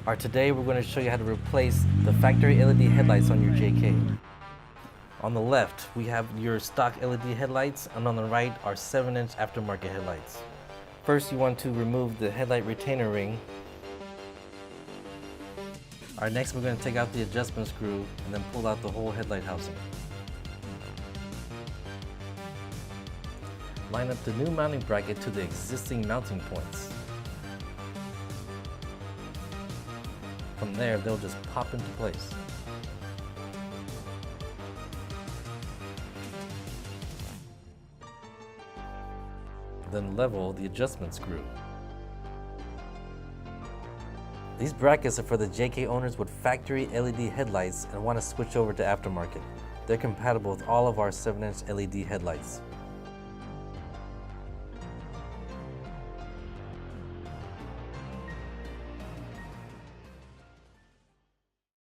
Alright, today we're going to show you how to replace the factory LED headlights on your JK. On the left, we have your stock LED headlights, and on the right are 7-inch aftermarket headlights. First, you want to remove the headlight retainer ring. Alright, next we're going to take out the adjustment screw and then pull out the whole headlight housing. Line up the new mounting bracket to the existing mounting points. From there, they'll just pop into place. Then level the adjustment screw. These brackets are for the JK owners with factory LED headlights and want to switch over to aftermarket. They're compatible with all of our 7-inch LED headlights.